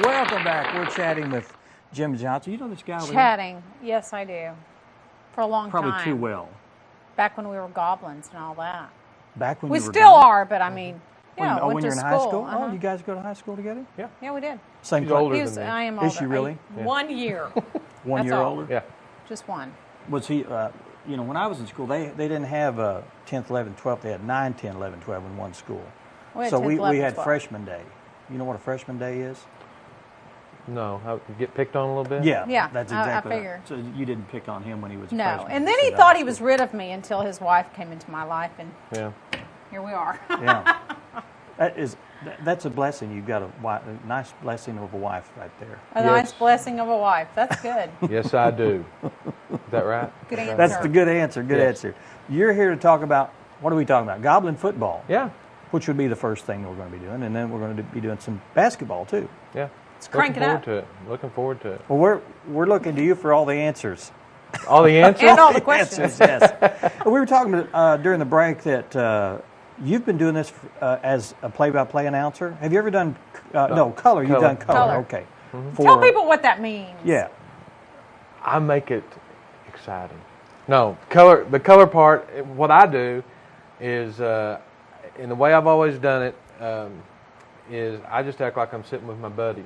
Welcome back. We're chatting with Jim Johnson. You know this guy over here? Chatting. Yes, I do. For a long time. Probably too well. Back when we were goblins and all that. Back when we you were still are, but I mean, you know, when went you're to in school. high school? Oh, you guys go to high school together? Yeah. Yeah, we did. Same She's older class? than me. I am older. Is she really? Yeah. 1 year. 1 year That's all. older? Yeah. Just one. Was he, you know, when I was in school, they didn't have 10th, 11th, 12th. They had 9, 10, 11, 12 in one school. We had So 10th, we 11th, had 12th. freshman day. You know what a freshman day is? No, how, get picked on a little bit? Yeah. Yeah, That's I exactly figure. right. So you didn't pick on him when he was a No. freshman. And then You he said thought that he was was rid of me until his wife came into my life, and Yeah. here we are. Yeah. That's a blessing. You've got a nice blessing of a wife right there. A nice blessing of a wife. That's good. Yes, I do. Is that right? Good answer. That's the good answer. Good Yes. answer. You're here to talk about, what are we talking about? Goblin football. Yeah. Which would be the first thing we're going to be doing. And then we're going to be doing some basketball too. Yeah. Let's crank it up. Looking forward to it. Well, we're looking to you for all the answers. All the answers? And all the questions. Yes. We were talking during the break that you've been doing this as a play-by-play announcer. Have you ever done, no, color. You've done color. Color. Okay. Tell people what that means. Yeah. I make it exciting. No, color. The color part, what I do is, and the way I've always done it, is I just act like I'm sitting with my buddies.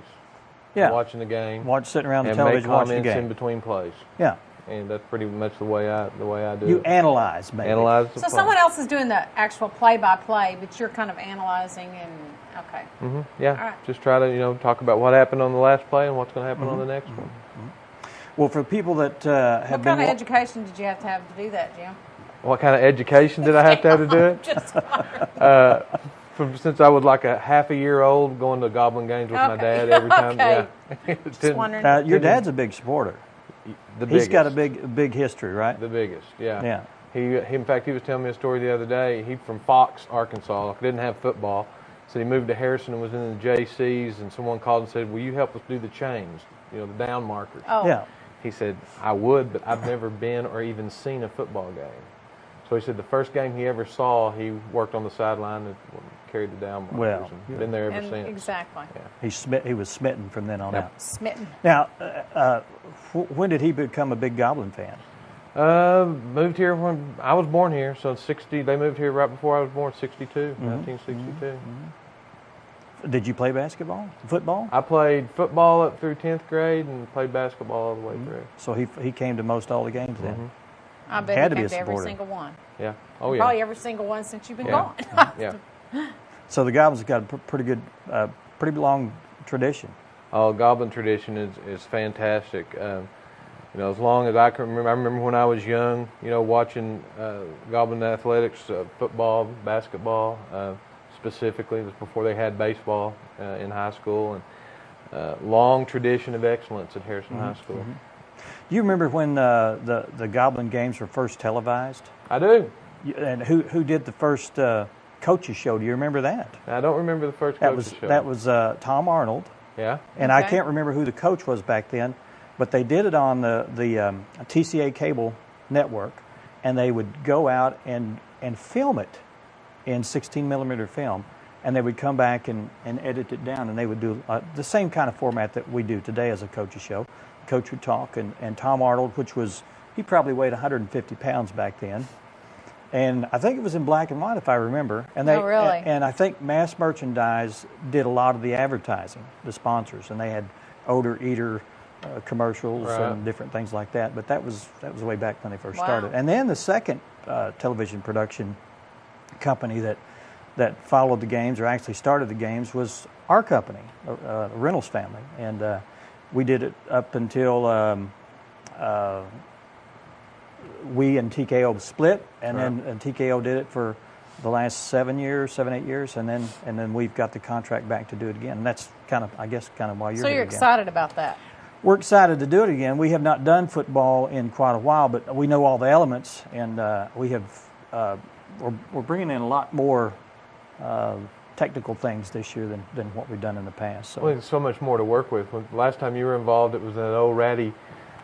Yeah. Watching the game. Sitting around the and television make watching the comments game. in between plays. Yeah. And that's pretty much the way I do You it. analyze, maybe. Analyze the So play. someone else is doing the actual play-by-play, but you're kind of analyzing and, okay. Yeah. All right. Just try to talk about what happened on the last play and what's going to happen on the next one. Well, for people that have What been... kind of education did you have to do that, Jim? What kind of education did I have to do it? Just Since I was like a half a year old, going to Goblin games with my Okay. dad every time. Okay. Yeah. just wondering. your dad's a big supporter. The He's biggest. got a big history, right? The biggest, yeah. Yeah. He, in fact, he was telling me a story the other day. He's from Fox, Arkansas. Didn't have football, so he moved to Harrison and was in the JCs. And someone called and said, "Will you help us do the chains? The down markers." Oh. Yeah. He said, "I would, but I've never been or even seen a football game." So he said the first game he ever saw, he worked on the sideline and carried the down markers. Well, and been there ever And since. exactly. Yeah. He was smitten from then on Yep. out. Smitten. Now, when did he become a big Goblin fan? Moved here when I was born here, so 60. They moved here right before I was born, 62, 1962. Did you play basketball, football? I played football up through 10th grade and played basketball all the way through. So he came to most all the games then. I bet Had he to be came a to every supporter. single one. Yeah. Oh yeah. Probably every single one since you've been Yeah. gone. Yeah. So the Goblins have got a pretty good, pretty long tradition. Oh, Goblin tradition is fantastic. As long as I can remember, I remember when I was young, watching Goblin athletics, football, basketball, specifically. It was before they had baseball in high school, and long tradition of excellence at Harrison High School. Do you remember when the Goblin games were first televised? I do. And who did the first coaches show? Do you remember that? I don't remember the first coaches show. That was Tom Arnold. Yeah. And I Okay. can't remember who the coach was back then, but they did it on the TCA cable network, and they would go out and film it in 16 millimeter film, and they would come back and edit it down, and they would do the same kind of format that we do today as a coach's show. Coach would talk, and Tom Arnold, he probably weighed 150 pounds back then. And I think it was in black and white, if I remember. And Oh, really? And I think Mass Merchandise did a lot of the advertising, the sponsors, and they had Odor Eater commercials Right. and different things like that. But that was way back when they first Wow. started. And then the second television production company that followed the games or actually started the games was our company, Reynolds family, and we did it up until we and TKO split, and then TKO did it for the last 7, 8 years, and then we've got the contract back to do it again. And that's kind of why you're So here you're again. excited about that. We're excited to do it again. We have not done football in quite a while, but we know all the elements, and we're bringing in a lot more technical things this year than what we've done in the past. So. Well, there's so much more to work with. Last time you were involved, it was that old ratty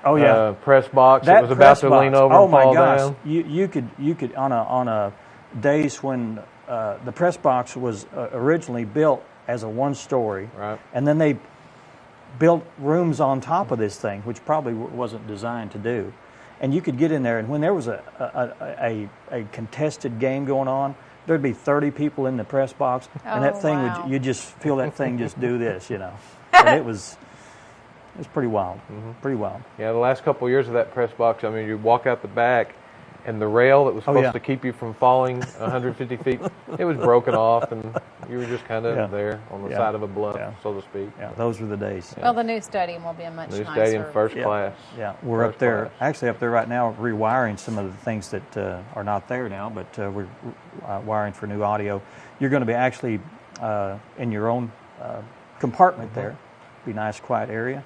press box that was about to lean over and fall down. You could on a days when the press box was originally built as a one-story, right. and then they built rooms on top of this thing, which probably wasn't designed to do. And you could get in there, and when there was a contested game going on, there'd be 30 people in the press box, and that thing wow. would, you just feel that thing just do this, you know. And it was pretty wild, pretty wild. Yeah, the last couple of years of that press box, I mean, you walk out the back, and the rail that was supposed to keep you from falling 150 feet, it was broken off, and you were just kind of there on the side of a bluff, so to speak. Yeah, those were the days. Well, the new stadium will be a much nicer. New stadium, first class. Yeah, we're up there, actually up there right now, rewiring some of the things that are not there now, but we're wiring for new audio. You're going to be actually in your own compartment there. Be a nice, quiet area.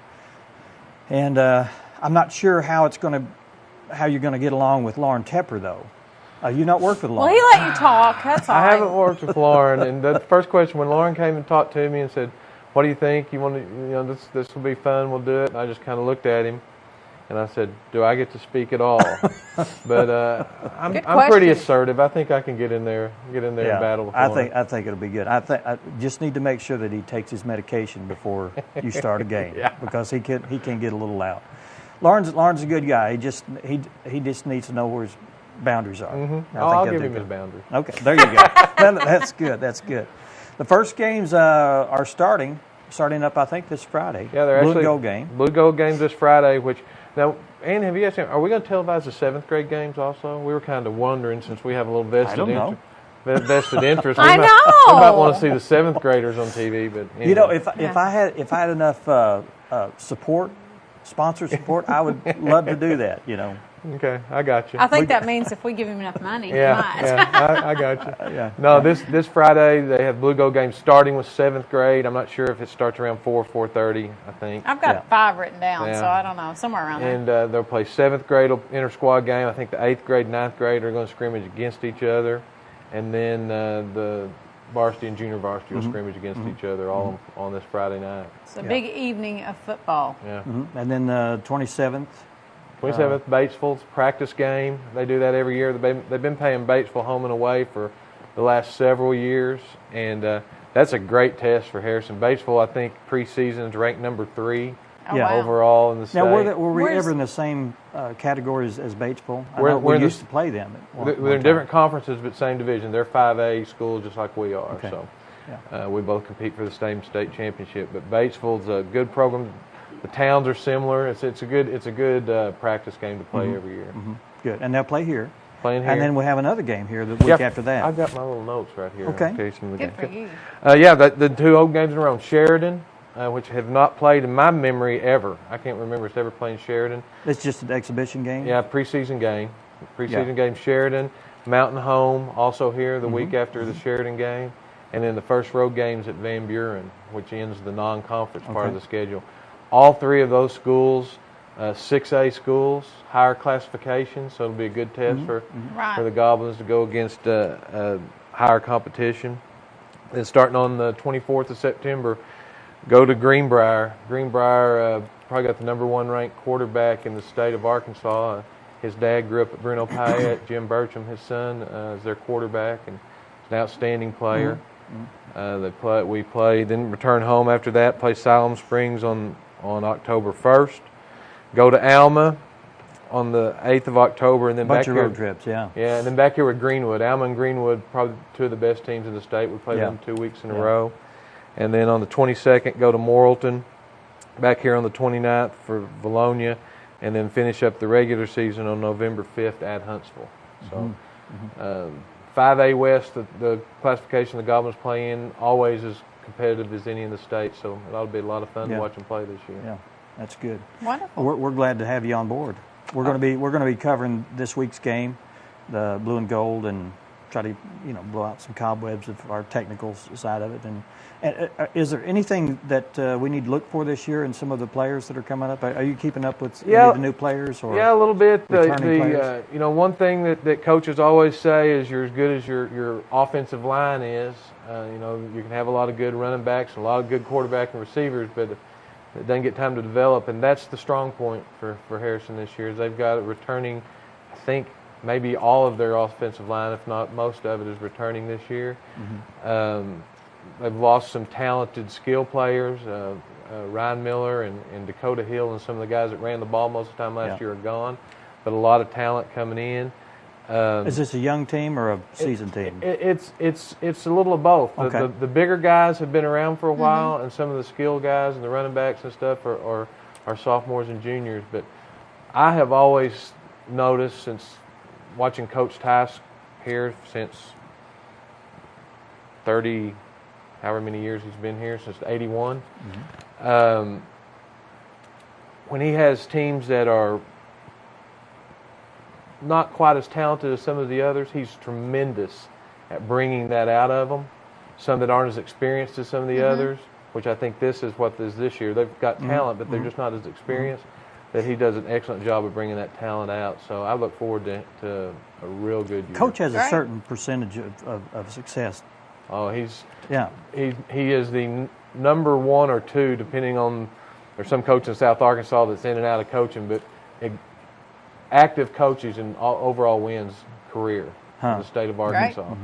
And I'm not sure how you're going to get along with Lauren Tepper, though. You not worked with Lauren. Well, he let you talk. That's all I right. haven't worked with Lauren, and the first question when Lauren came and talked to me and said, "What do you think? You want to? You know, this will be fun. We'll do it." And I just kind of looked at him, and I said, "Do I get to speak at all?" But I'm pretty assertive. I think I can get in there and battle with Lauren. I think it'll be good. I just need to make sure that he takes his medication before you start a game, because he can get a little loud. Lauren's a good guy. He just needs to know where his boundaries are. I'll give him his boundaries. Okay, there you go. That's good. That's good. The first games are starting up, I think, this Friday. Yeah, they're Blue actually and Gold game. Blue Gold games this Friday. Which now, Ann, have you asked him? Are we going to televise the 7th grade games also? We were kind of wondering, since we have a little vested interest. I We know. might want to see the 7th graders on TV. But anyway. You know, if I had enough sponsor support, I would love to do that. You know. Okay, I got you. I think that means if we give him enough money, he Yeah, might. I got you. No, this Friday they have Blue Gold games starting with 7th grade. I'm not sure if it starts around 4:30. I think. I've got 5 written down, so I don't know, somewhere around there. And they'll play 7th grade inter-squad game. I think the 8th grade, 9th grade are going to scrimmage against each other, and then the varsity and junior varsity will scrimmage against each other all on this Friday night. It's a big evening of football. Yeah. And then 27th. 27th, Batesville's practice game. They do that every year. They've been paying Batesville home and away for the last several years, and that's a great test for Harrison. Batesville, I think, preseason is ranked number 3 overall in the state. Now, were we ever in the same categories as Batesville? We used to play them. They're in different conferences, but same division. They're 5A schools just like we are. Okay. So we both compete for the same state championship. But Batesville's a good program. The towns are similar. It's a good practice game to play every year. Good, and they'll play here. Playing here, and then we'll have another game here the week after that. I've got my little notes right here. Okay. Good for you. The 2 home games in a row. Sheridan, which have not played in my memory ever. I can't remember us ever playing Sheridan. It's just an exhibition game. Yeah, preseason game. Game. Sheridan, Mountain Home, also here the week after the Sheridan game, and then the first road games at Van Buren, which ends the non-conference part of the schedule. All 3 of those schools, 6A schools, higher classification, so it'll be a good test for the Goblins to go against higher competition. Then starting on the 24th of September, go to Greenbrier. Greenbrier probably got the number 1 ranked quarterback in the state of Arkansas. His dad grew up at Bruno Payette. Jim Bertram, his son, is their quarterback and an outstanding player. We play, then return home after that, play Siloam Springs on October 1st. Go to Alma on the 8th of October, and then bunch back of here. road trips, yeah. Yeah, and then back here with Greenwood. Alma and Greenwood, probably 2 of the best teams in the state. We play them 2 weeks in a row. And then on the 22nd, go to Morrilton. Back here on the 29th for Valonia, and then finish up the regular season on November 5th at Huntsville. So 5A West, the classification the Goblins play in, always as competitive as any in the state. So it ought to be a lot of fun to watch them play this year. Yeah, that's good. Wonderful. We're glad to have you on board. We're going to be covering this week's game, the Blue and Gold, and try to blow out some cobwebs of our technical side of it. And is there anything that we need to look for this year in some of the players that are coming up? Are you keeping up with any of the new players? Or a little bit. Returning players? One thing that coaches always say is you're as good as your offensive line is. You can have a lot of good running backs, a lot of good quarterback and receivers, but it doesn't get time to develop, and that's the strong point for Harrison this year. Is they've got it returning, I think, maybe all of their offensive line, if not most of it, is returning this year. They've lost some talented skill players. Ryan Miller and Dakota Hill and some of the guys that ran the ball most of the time last Yeah. year are gone, but a lot of talent coming in. Is this a young team or a seasoned team? It's a little of both. Okay. The bigger guys have been around for a while, and some of the skill guys and the running backs and stuff are sophomores and juniors. But I have always noticed, since watching Coach Tice here since 30, however many years he's been here, since '81, when he has teams that are not quite as talented as some of the others, he's tremendous at bringing that out of them. Some that aren't as experienced as some of the others, which I think this is what is this year. They've got talent, but they're just not as experienced. That he does an excellent job of bringing that talent out. So I look forward to a real good year. Coach has a Right. certain percentage of success. Oh, he is the number one or two, depending on. There's some coach in South Arkansas that's in and out of coaching, but active coaches in overall wins career in the state of Arkansas.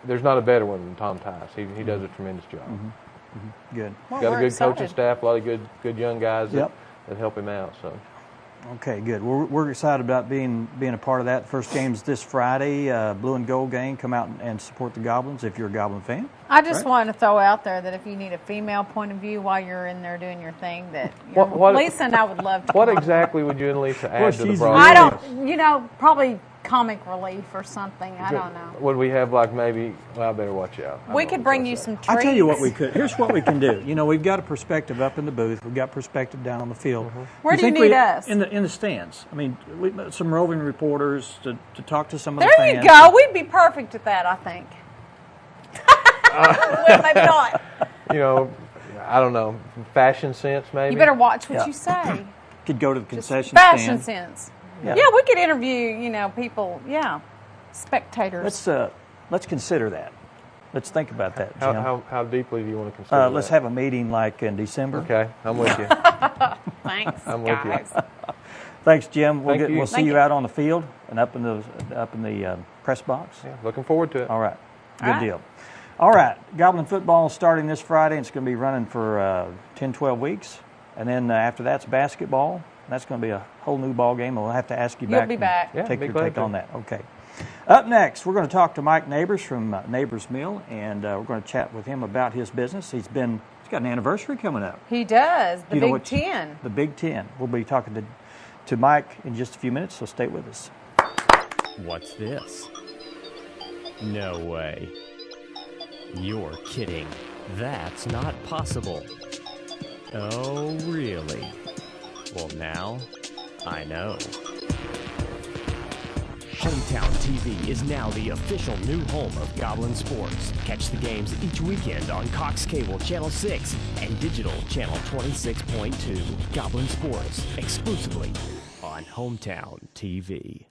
There's not a better one than Tom Tice. He does a tremendous job. Good. Well, Got a we're good coaching excited. staff, a lot of good young guys Yep. that help him out. So Okay, good. We're excited about being a part of that. First game's this Friday. Blue and Gold gang. Come out and support the Goblins if you're a Goblin fan. I just Right. want to throw out there that if you need a female point of view while you're in there doing your thing, that What- Lisa and I would love to. what come on. exactly would you and Lisa add Well, to the she's broadcast? I don't, probably comic relief or something. I don't know. Would we have I better watch out. I We don't could know bring what you to say. some treats. I tell you what we could. Here's what we can do. We've got a perspective up in the booth. We've got perspective down on the field. Where do you think need us? In the stands. I mean, some roving reporters to talk to some of the There fans. you go. We'd be perfect at that, I think. Well, maybe not. I don't know, fashion sense maybe. You better watch what Yeah. you say. Could go to the Just concession fashion stand. sense. Yeah. Yeah, we could interview, people. Yeah, spectators. Let's consider that. Let's think about that, Jim. How deeply do you want to consider that? Let's have a meeting like in December. Okay, I'm with you. Thanks, I'm with you. guys. Thanks, Jim. Thank you. We'll see Thank you you. out on the field and up in the press box. Yeah, looking forward to it. All right. Good All right. deal. All right. Goblin football is starting this Friday. It's going to be running for 10, 12 weeks. And then after that's basketball. That's going to be a whole new ball game. We'll have to ask you You'll back. be and back. Yeah, Take be your glad take to. on that. Okay. Up next, we're going to talk to Mike Neighbors from Neighbors Mill, and we're going to chat with him about his business. He's got an anniversary coming up. He does. The You know Big what- 10. The Big Ten. We'll be talking to Mike in just a few minutes, so stay with us. What's this? No way. You're kidding. That's not possible. Oh, really? Well, now I know. Hometown TV is now the official new home of Goblin Sports. Catch the games each weekend on Cox Cable Channel 6 and Digital Channel 26.2. Goblin Sports, exclusively on Hometown TV.